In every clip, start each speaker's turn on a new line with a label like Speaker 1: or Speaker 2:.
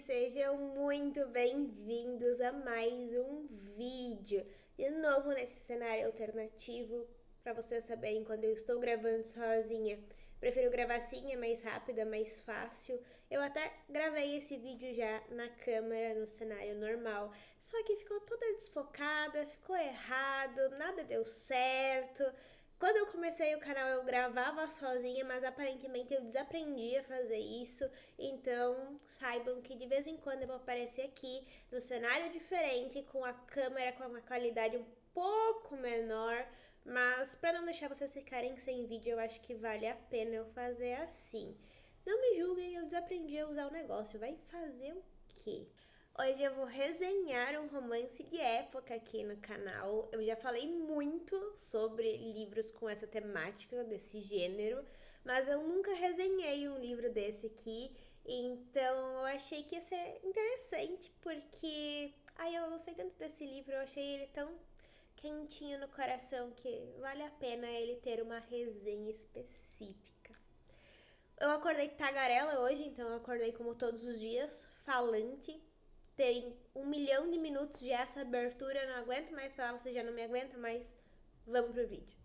Speaker 1: sejam muito bem-vindos a mais um vídeo. De novo nesse cenário alternativo, para vocês saberem quando eu estou gravando sozinha. Prefiro gravar assim, é mais rápido, é mais fácil. Eu até gravei esse vídeo já na câmera, no cenário normal, só que ficou toda desfocada, ficou errado, nada deu certo. Quando eu comecei o canal eu gravava sozinha, mas aparentemente eu desaprendi a fazer isso, então saibam que de vez em quando eu vou aparecer aqui no cenário diferente, com a câmera com uma qualidade um pouco menor, mas para não deixar vocês ficarem sem vídeo, eu acho que vale a pena eu fazer assim. Não me julguem, eu desaprendi a usar o negócio, vai fazer o quê? Hoje eu vou resenhar um romance de época aqui no canal. Eu já falei muito sobre livros com essa temática, desse gênero, mas eu nunca resenhei um livro desse aqui, então eu achei que ia ser interessante, porque eu gostei tanto desse livro, eu achei ele tão quentinho no coração que vale a pena ele ter uma resenha específica. Eu acordei tagarela hoje, então eu acordei como todos os dias, falante. Tem 1 milhão de minutos de essa abertura, eu não aguento mais falar, você já não me aguenta, mas vamos pro vídeo.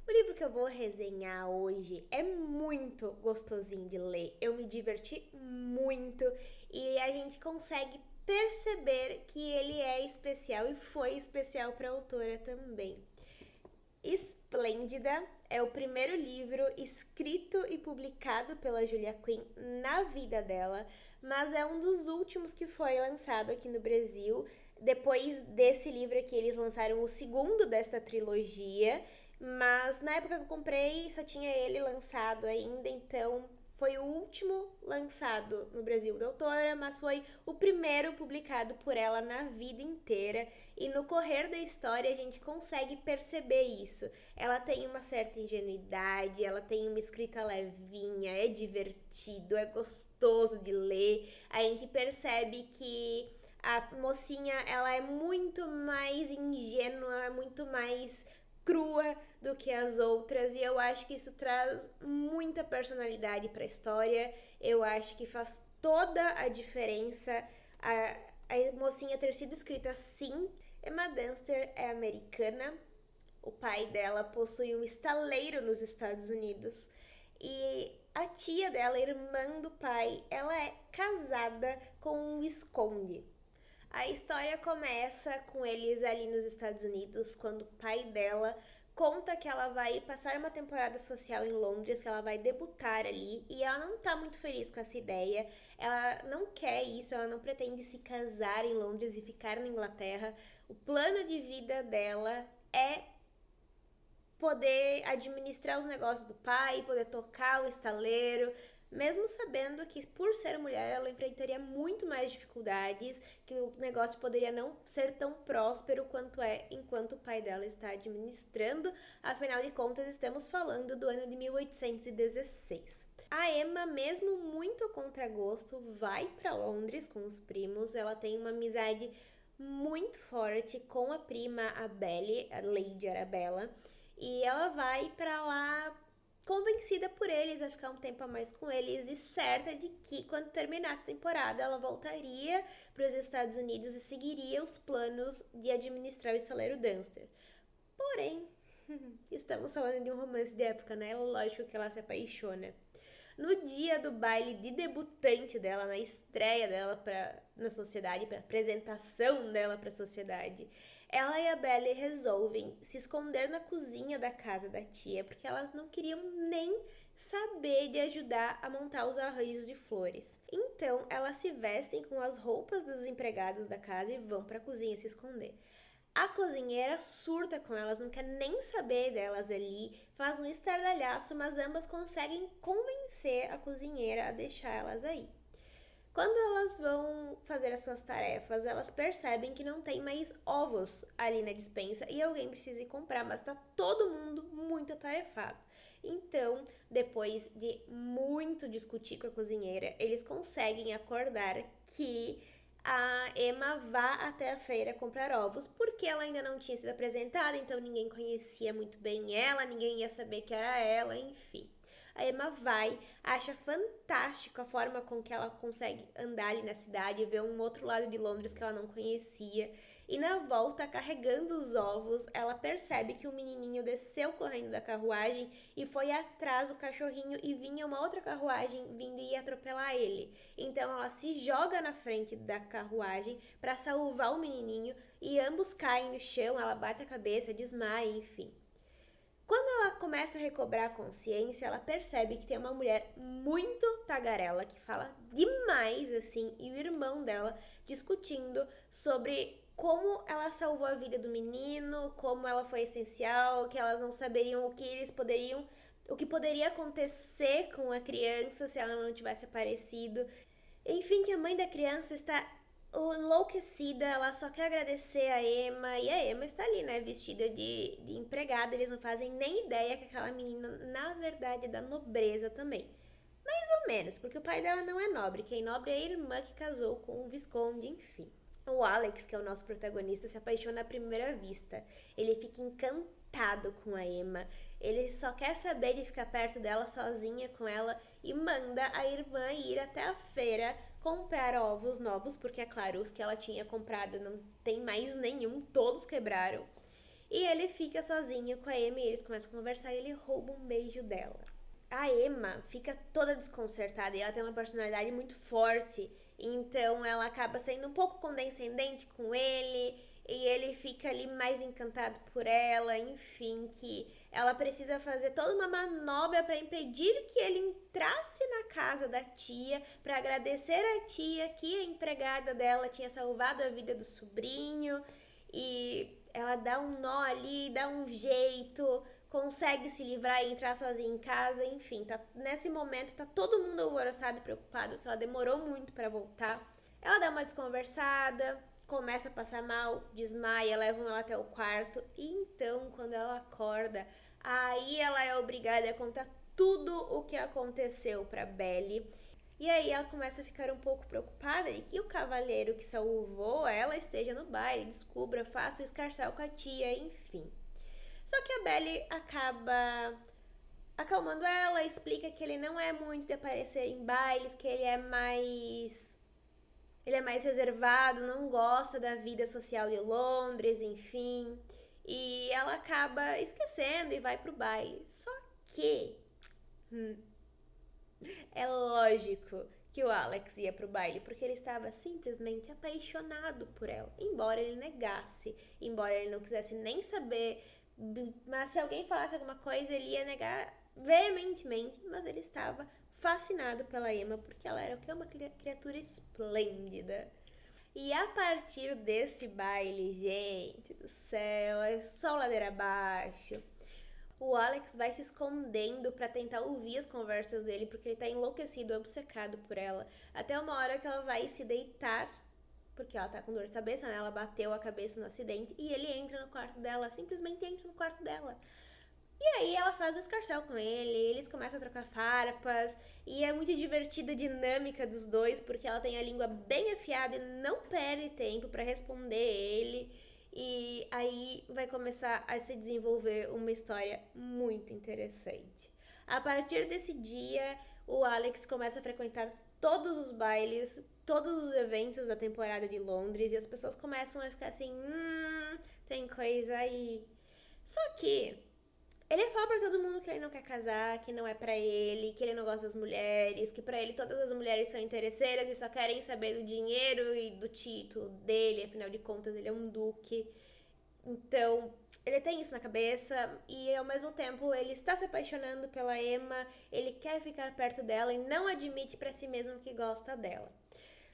Speaker 1: O livro que eu vou resenhar hoje é muito gostosinho de ler, eu me diverti muito e a gente consegue perceber que ele é especial e foi especial para a autora também. Esplêndida é o primeiro livro escrito e publicado pela Julia Quinn na vida dela, mas é um dos últimos que foi lançado aqui no Brasil. Depois desse livro aqui, eles lançaram o segundo desta trilogia, mas na época que eu comprei só tinha ele lançado ainda, então foi o último lançado no Brasil da autora, mas foi o primeiro publicado por ela na vida inteira. E no correr da história a gente consegue perceber isso. Ela tem uma certa ingenuidade, ela tem uma escrita levinha, é divertido, é gostoso de ler. A gente percebe que a mocinha, ela é muito mais ingênua, é muito mais crua do que as outras, e eu acho que isso traz muita personalidade para a história. Eu acho que faz toda a diferença a mocinha ter sido escrita assim. Emma Dunster é americana, o pai dela possui um estaleiro nos Estados Unidos e a tia dela, irmã do pai, ela é casada com um visconde. A história começa com eles ali nos Estados Unidos, quando o pai dela conta que ela vai passar uma temporada social em Londres, que ela vai debutar ali, e ela não tá muito feliz com essa ideia. Ela não quer isso, ela não pretende se casar em Londres e ficar na Inglaterra. O plano de vida dela é poder administrar os negócios do pai, poder tocar o estaleiro, mesmo sabendo que por ser mulher ela enfrentaria muito mais dificuldades, que o negócio poderia não ser tão próspero quanto é enquanto o pai dela está administrando. Afinal de contas, estamos falando do ano de 1816. A Emma, mesmo muito a contragosto, vai para Londres com os primos. Ela tem uma amizade muito forte com a prima, a Belle, a Lady Arabella, e ela vai para lá convencida por eles a ficar um tempo a mais com eles e certa de que quando terminasse a temporada ela voltaria para os Estados Unidos e seguiria os planos de administrar o estaleiro Dunster. Porém, estamos falando de um romance de época, né? Lógico que ela se apaixona. No dia do baile de debutante dela, na estreia dela na sociedade, para apresentação dela para a sociedade, ela e a Belle resolvem se esconder na cozinha da casa da tia, porque elas não queriam nem saber de ajudar a montar os arranjos de flores. Então, elas se vestem com as roupas dos empregados da casa e vão para a cozinha se esconder. A cozinheira surta com elas, não quer nem saber delas ali, faz um estardalhaço, mas ambas conseguem convencer a cozinheira a deixar elas aí. Quando elas vão fazer as suas tarefas, elas percebem que não tem mais ovos ali na despensa e alguém precisa ir comprar, mas tá todo mundo muito atarefado. Então, depois de muito discutir com a cozinheira, eles conseguem acordar que a Emma vá até a feira comprar ovos, porque ela ainda não tinha sido apresentada, então ninguém conhecia muito bem ela, ninguém ia saber que era ela, enfim. A Emma vai, acha fantástico a forma com que ela consegue andar ali na cidade, ver um outro lado de Londres que ela não conhecia. E na volta, carregando os ovos, ela percebe que o menininho desceu correndo da carruagem e foi atrás do cachorrinho e vinha uma outra carruagem vindo e ia atropelar ele. Então ela se joga na frente da carruagem para salvar o menininho e ambos caem no chão, ela bate a cabeça, desmaia, enfim. Quando ela começa a recobrar a consciência, ela percebe que tem uma mulher muito tagarela, que fala demais, assim, e o irmão dela discutindo sobre como ela salvou a vida do menino, como ela foi essencial, que elas não saberiam o que poderia acontecer com a criança se ela não tivesse aparecido. Enfim, que a mãe da criança está enlouquecida, ela só quer agradecer a Emma, e a Emma está ali, né, vestida de empregada, eles não fazem nem ideia que aquela menina, na verdade, é da nobreza também. Mais ou menos, porque o pai dela não é nobre, quem é nobre é a irmã que casou com o Visconde, enfim. O Alex, que é o nosso protagonista, se apaixona à primeira vista. Ele fica encantado com a Emma. Ele só quer saber de ficar perto dela, sozinha com ela, e manda a irmã ir até a feira comprar ovos novos, porque é claro, os que ela tinha comprado não tem mais nenhum, todos quebraram. E ele fica sozinho com a Emma e eles começam a conversar e ele rouba um beijo dela. A Emma fica toda desconcertada e ela tem uma personalidade muito forte, então ela acaba sendo um pouco condescendente com ele e ele fica ali mais encantado por ela, enfim, que ela precisa fazer toda uma manobra para impedir que ele entrasse na casa da tia, para agradecer à tia que a empregada dela tinha salvado a vida do sobrinho, e ela dá um nó ali, dá um jeito, consegue se livrar e entrar sozinha em casa, enfim, nesse momento tá todo mundo alvoroçado e preocupado, que ela demorou muito para voltar. Ela dá uma desconversada, começa a passar mal, desmaia, levam ela até o quarto, e então, quando ela acorda, aí ela é obrigada a contar tudo o que aconteceu para Belle. E aí ela começa a ficar um pouco preocupada de que o cavaleiro que salvou ela esteja no baile, descubra, faça o escarcéu com a tia, enfim. Só que a Belle acaba acalmando ela, explica que ele não é muito de aparecer em bailes, que ele é mais reservado, não gosta da vida social de Londres, enfim. E ela acaba esquecendo e vai pro baile. Só que é lógico que o Alex ia pro baile, porque ele estava simplesmente apaixonado por ela, embora ele negasse, embora ele não quisesse nem saber, mas se alguém falasse alguma coisa, ele ia negar veementemente, mas ele estava fascinado pela Emma, porque ela era o que? Uma criatura esplêndida. E a partir desse baile, gente do céu, é só ladeira abaixo. O Alex vai se escondendo para tentar ouvir as conversas dele, porque ele tá enlouquecido, obcecado por ela. Até uma hora que ela vai se deitar, porque ela tá com dor de cabeça, né? Ela bateu a cabeça no acidente e ele entra no quarto dela, simplesmente entra no quarto dela. E aí ela faz o escarcéu com ele, eles começam a trocar farpas, e é muito divertida a dinâmica dos dois, porque ela tem a língua bem afiada e não perde tempo para responder ele. E aí vai começar a se desenvolver uma história muito interessante. A partir desse dia, o Alex começa a frequentar todos os bailes, todos os eventos da temporada de Londres, e as pessoas começam a ficar assim, tem coisa aí. Só que ele fala pra todo mundo que ele não quer casar, que não é pra ele, que ele não gosta das mulheres, que pra ele todas as mulheres são interesseiras e só querem saber do dinheiro e do título dele, afinal de contas ele é um duque. Então, ele tem isso na cabeça e ao mesmo tempo ele está se apaixonando pela Emma, ele quer ficar perto dela e não admite pra si mesmo que gosta dela.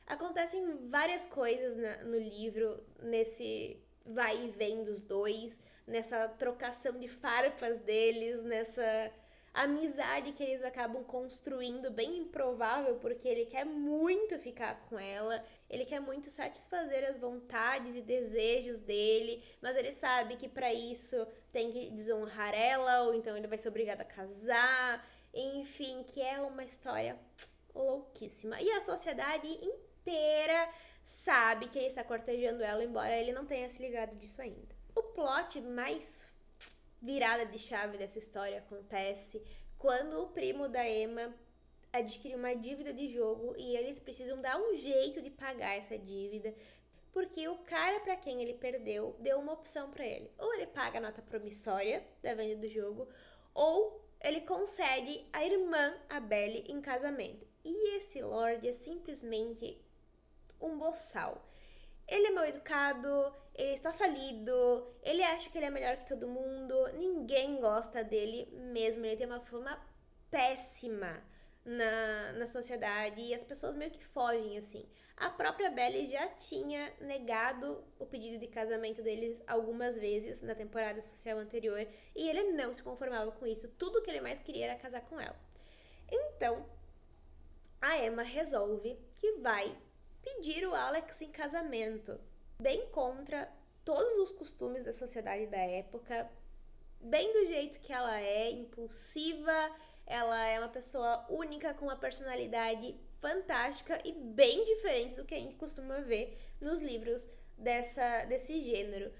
Speaker 1: Acontecem várias coisas no livro, nesse vai e vem dos dois, nessa trocação de farpas deles, nessa amizade que eles acabam construindo, bem improvável, porque ele quer muito ficar com ela, ele quer muito satisfazer as vontades e desejos dele, mas ele sabe que para isso tem que desonrar ela, ou então ele vai ser obrigado a casar, enfim, que é uma história louquíssima. E a sociedade inteira sabe que ele está cortejando ela, embora ele não tenha se ligado disso ainda. O plot mais virada de chave dessa história acontece quando o primo da Emma adquire uma dívida de jogo e eles precisam dar um jeito de pagar essa dívida, porque o cara para quem ele perdeu deu uma opção para ele. Ou ele paga a nota promissória da venda do jogo, ou ele concede a irmã, a Belle, em casamento. E esse Lorde é simplesmente um boçal. Ele é mal educado, ele está falido, ele acha que ele é melhor que todo mundo, ninguém gosta dele mesmo, ele tem uma fama péssima na sociedade e as pessoas meio que fogem assim. A própria Belle já tinha negado o pedido de casamento deles algumas vezes na temporada social anterior e ele não se conformava com isso, tudo que ele mais queria era casar com ela. Então, a Emma resolve que vai pedir o Alex em casamento, bem contra todos os costumes da sociedade da época, bem do jeito que ela é, impulsiva, ela é uma pessoa única com uma personalidade fantástica e bem diferente do que a gente costuma ver nos livros desse gênero.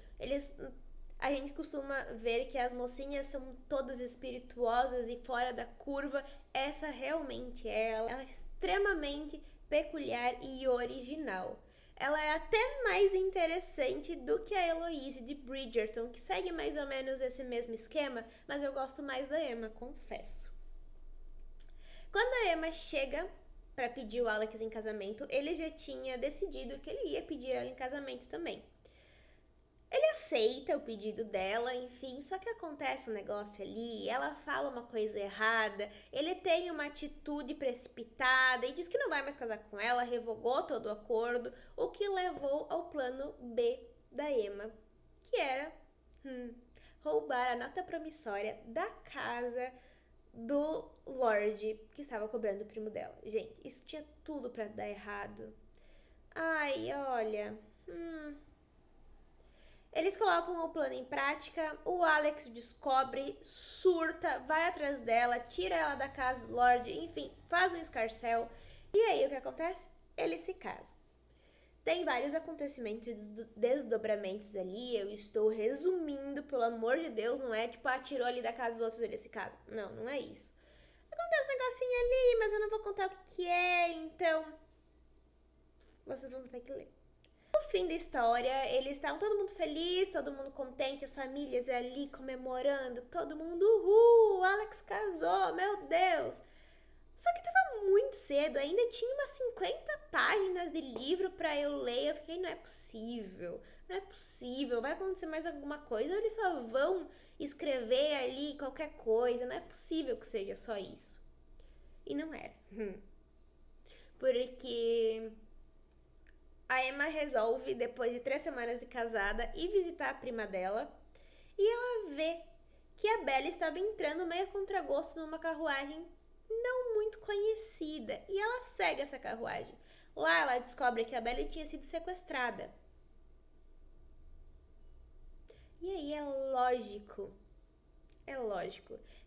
Speaker 1: A gente costuma ver que as mocinhas são todas espirituosas e fora da curva. Essa realmente é ela. Ela é extremamente peculiar e original. Ela é até mais interessante do que a Heloise de Bridgerton, que segue mais ou menos esse mesmo esquema, mas eu gosto mais da Emma, confesso. Quando a Emma chega para pedir o Alex em casamento, ele já tinha decidido que ele ia pedir ela em casamento também. Ele aceita o pedido dela, enfim, só que acontece um negócio ali, ela fala uma coisa errada, ele tem uma atitude precipitada e diz que não vai mais casar com ela, revogou todo o acordo, o que levou ao plano B da Emma, que era roubar a nota promissória da casa do Lorde que estava cobrando o primo dela. Gente, isso tinha tudo pra dar errado. Ai, olha... Eles colocam o plano em prática, o Alex descobre, surta, vai atrás dela, tira ela da casa do Lorde, enfim, faz um escarcéu. E aí o que acontece? Eles se casam. Tem vários acontecimentos e desdobramentos ali, eu estou resumindo, pelo amor de Deus, não é tipo, tirou ali da casa dos outros, eles se casam. Não, não é isso. Acontece um negocinho ali, mas eu não vou contar o que é, então vocês vão ter que ler. No fim da história, eles estavam todo mundo feliz, todo mundo contente, as famílias ali comemorando, todo mundo, uhul, o Alex casou, meu Deus. Só que tava muito cedo, ainda tinha umas 50 páginas de livro pra eu ler, eu fiquei, não é possível, vai acontecer mais alguma coisa, ou eles só vão escrever ali qualquer coisa, não é possível que seja só isso. E não era. Porque... a Emma resolve, depois de 3 semanas de casada, ir visitar a prima dela e ela vê que a Belle estava entrando meio a contragosto numa carruagem não muito conhecida e ela segue essa carruagem. Lá ela descobre que a Belle tinha sido sequestrada. E aí é lógico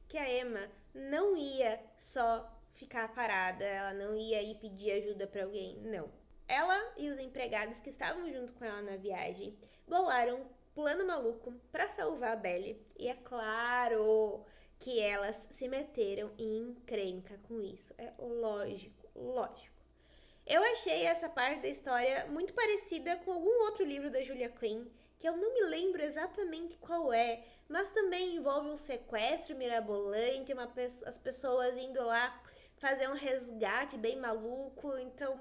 Speaker 1: que a Emma não ia só ficar parada, ela não ia ir pedir ajuda para alguém, não. Ela e os empregados que estavam junto com ela na viagem bolaram um plano maluco para salvar a Belle. E é claro que elas se meteram em encrenca com isso. É lógico. Eu achei essa parte da história muito parecida com algum outro livro da Julia Quinn, que eu não me lembro exatamente qual é, mas também envolve um sequestro mirabolante, as pessoas indo lá fazer um resgate bem maluco, então...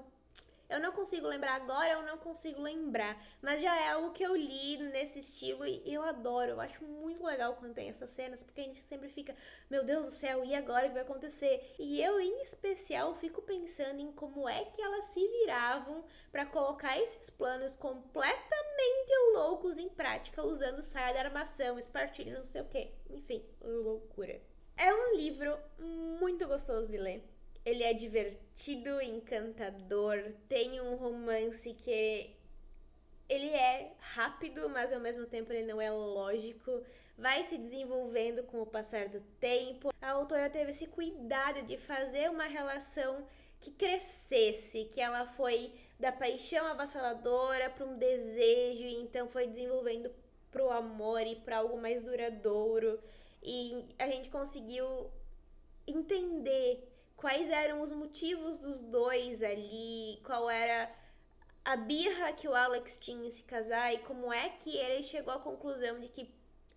Speaker 1: eu não consigo lembrar agora, eu não consigo lembrar. Mas já é algo que eu li nesse estilo e eu adoro. Eu acho muito legal quando tem essas cenas, porque a gente sempre fica, meu Deus do céu, e agora o que vai acontecer? E eu, em especial, fico pensando em como é que elas se viravam para colocar esses planos completamente loucos em prática, usando saia de armação, espartilho, não sei o que. Enfim, loucura. É um livro muito gostoso de ler. Ele é divertido, encantador, tem um romance que ele é rápido, mas ao mesmo tempo ele não é lógico, vai se desenvolvendo com o passar do tempo. A autora teve esse cuidado de fazer uma relação que crescesse, que ela foi da paixão avassaladora para um desejo, e então foi desenvolvendo pro amor e pra algo mais duradouro. E a gente conseguiu entender quais eram os motivos dos dois ali, qual era a birra que o Alex tinha em se casar e como é que ele chegou à conclusão de que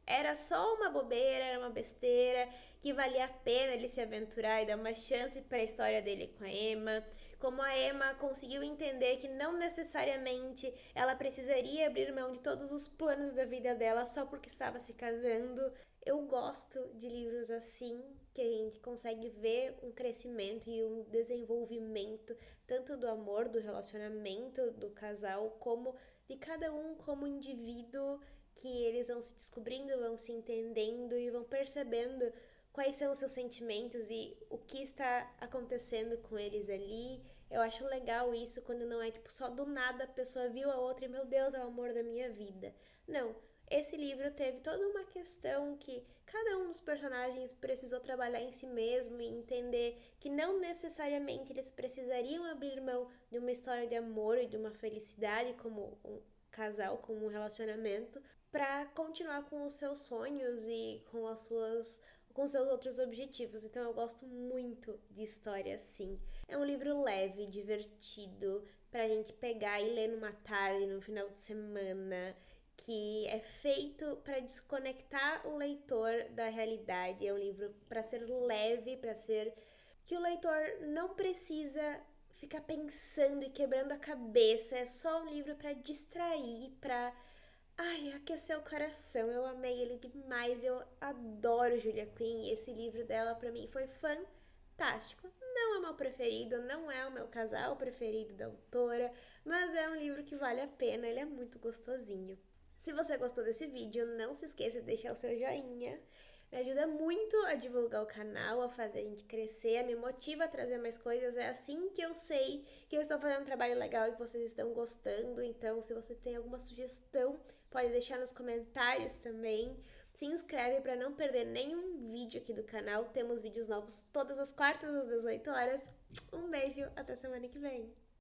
Speaker 1: era só uma bobeira, era uma besteira, que valia a pena ele se aventurar e dar uma chance para a história dele com a Emma. Como a Emma conseguiu entender que não necessariamente ela precisaria abrir mão de todos os planos da vida dela só porque estava se casando. Eu gosto de livros assim, que a gente consegue ver um crescimento e um desenvolvimento tanto do amor, do relacionamento do casal, como de cada um como indivíduo, que eles vão se descobrindo, vão se entendendo e vão percebendo quais são os seus sentimentos e o que está acontecendo com eles ali. Eu acho legal isso quando não é tipo só do nada a pessoa viu a outra e meu Deus, é o amor da minha vida. Não, esse livro teve toda uma questão que cada um dos personagens precisou trabalhar em si mesmo e entender que não necessariamente eles precisariam abrir mão de uma história de amor e de uma felicidade como um casal, como um relacionamento, para continuar com os seus sonhos e com seus outros objetivos. Então eu gosto muito de história assim. É um livro leve, divertido, pra gente pegar e ler numa tarde, no final de semana, que é feito para desconectar o leitor da realidade. É um livro para ser leve, para ser que o leitor não precisa ficar pensando e quebrando a cabeça. É só um livro para distrair, para aquecer o coração. Eu amei ele demais. Eu adoro Julia Quinn. Esse livro dela para mim foi fantástico. Não é o meu preferido, não é o meu casal preferido da autora, mas é um livro que vale a pena. Ele é muito gostosinho. Se você gostou desse vídeo, não se esqueça de deixar o seu joinha. Me ajuda muito a divulgar o canal, a fazer a gente crescer, me motiva a trazer mais coisas. É assim que eu sei que eu estou fazendo um trabalho legal e que vocês estão gostando. Então, se você tem alguma sugestão, pode deixar nos comentários também. Se inscreve para não perder nenhum vídeo aqui do canal. Temos vídeos novos todas as quartas às 18 horas. Um beijo, até semana que vem.